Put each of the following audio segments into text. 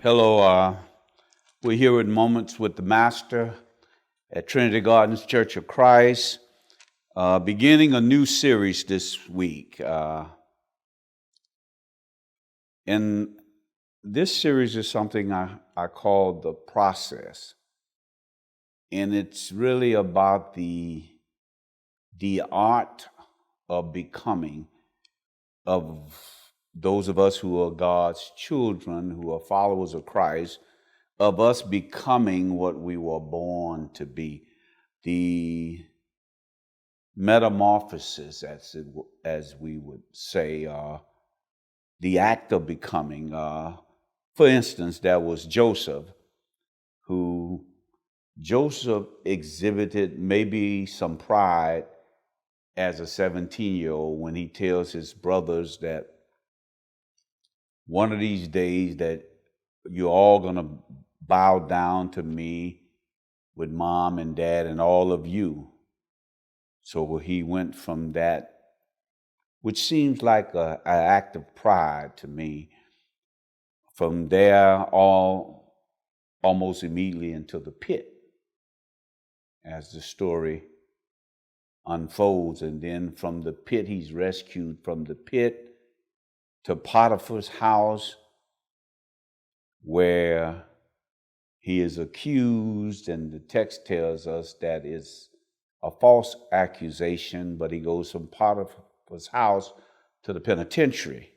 Hello, we're here at Moments with the Master at Trinity Gardens Church of Christ, beginning a new series this week. And this series is something I call The Process. And it's really about the art of becoming, of those of us who are God's children, who are followers of Christ, of us becoming what we were born to be. The metamorphosis, as we would say, the act of becoming. For instance, there was Joseph, who Joseph exhibited maybe some pride as a 17-year-old when he tells his brothers that one of these days that you're all going to bow down to me with mom and dad and all of you. So he went from that, which seems like an act of pride to me, from there almost immediately into the pit as the story unfolds. And then from the pit, he's rescued from the pit to Potiphar's house, where he is accused, and the text tells us that it's a false accusation, but he goes from Potiphar's house to the penitentiary.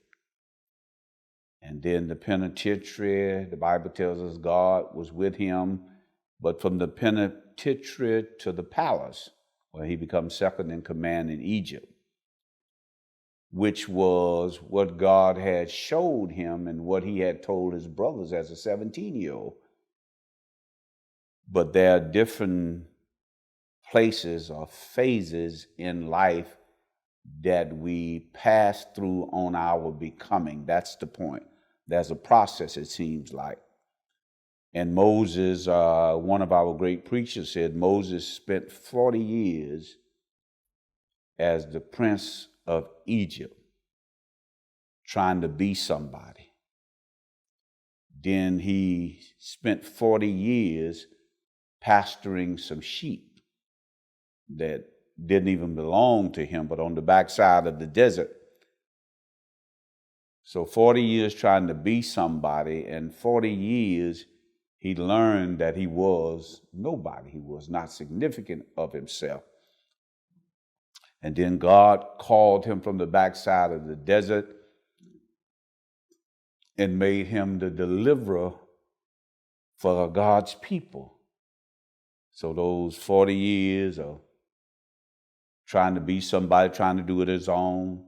And then the penitentiary, the Bible tells us God was with him, but from the penitentiary to the palace, where he becomes second in command in Egypt, which was what God had showed him and what he had told his brothers as a 17-year-old. But there are different places or phases in life that we pass through on our becoming. That's the point. There's a process, it seems like. And Moses, one of our great preachers said, Moses spent 40 years as the prince of Egypt, trying to be somebody. Then he spent 40 years pasturing some sheep that didn't even belong to him, but on the backside of the desert. So 40 years trying to be somebody, and 40 years he learned that he was nobody. He was not significant of himself. And then God called him from the backside of the desert and made him the deliverer for God's people. So those 40 years of trying to be somebody, trying to do it his own,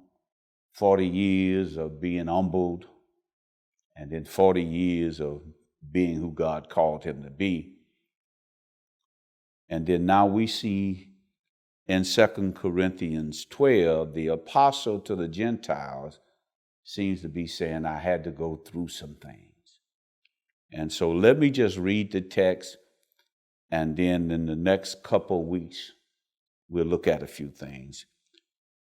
40 years of being humbled, and then 40 years of being who God called him to be. And then now we see in 2 Corinthians 12, the apostle to the Gentiles seems to be saying, I had to go through some things. And so let me just read the text, and then in the next couple of weeks, we'll look at a few things.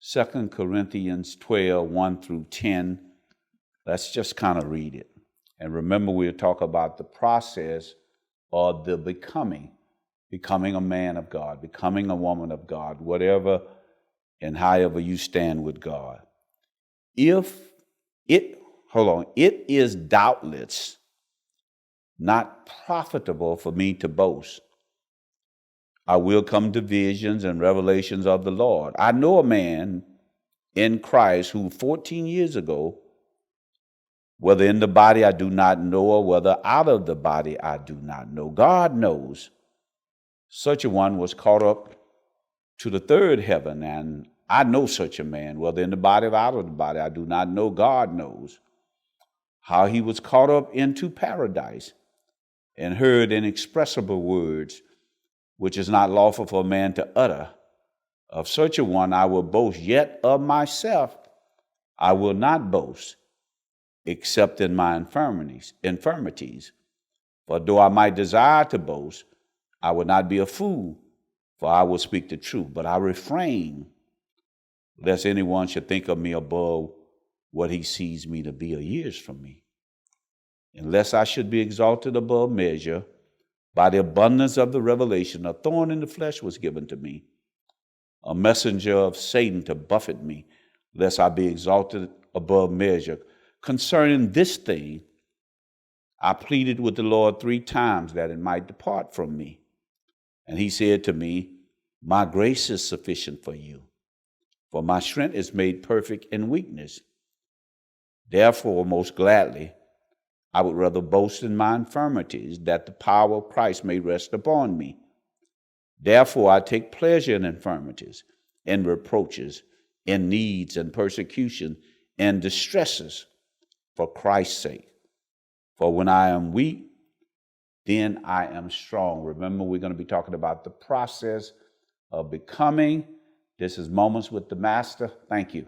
2 Corinthians 12, 1 through 10. Let's just kind of read it. And remember, we'll talk about the process or the becoming a man of God, becoming a woman of God, whatever and however you stand with God. It is doubtless not profitable for me to boast. I will come to visions and revelations of the Lord. I know a man in Christ who 14 years ago, whether in the body I do not know, or whether out of the body I do not know, God knows, such a one was caught up to the third heaven. And I know such a man, whether in the body or out of the body I do not know, God knows, how he was caught up into paradise and heard inexpressible words, which is not lawful for a man to utter. Of such a one I will boast, yet of myself I will not boast, except in my infirmities. For though I might desire to boast, I would not be a fool, for I will speak the truth. But I refrain, lest anyone should think of me above what he sees me to be or years from me. Unless I should be exalted above measure, by the abundance of the revelation, a thorn in the flesh was given to me, a messenger of Satan to buffet me, lest I be exalted above measure. Concerning this thing, I pleaded with the Lord 3 times that it might depart from me. And he said to me, my grace is sufficient for you, for my strength is made perfect in weakness. Therefore, most gladly, I would rather boast in my infirmities, that the power of Christ may rest upon me. Therefore, I take pleasure in infirmities, in reproaches, in needs and persecution, and distresses, for Christ's sake. For when I am weak, then I am strong. Remember, we're going to be talking about the process of becoming. This is Moments with the Master. Thank you.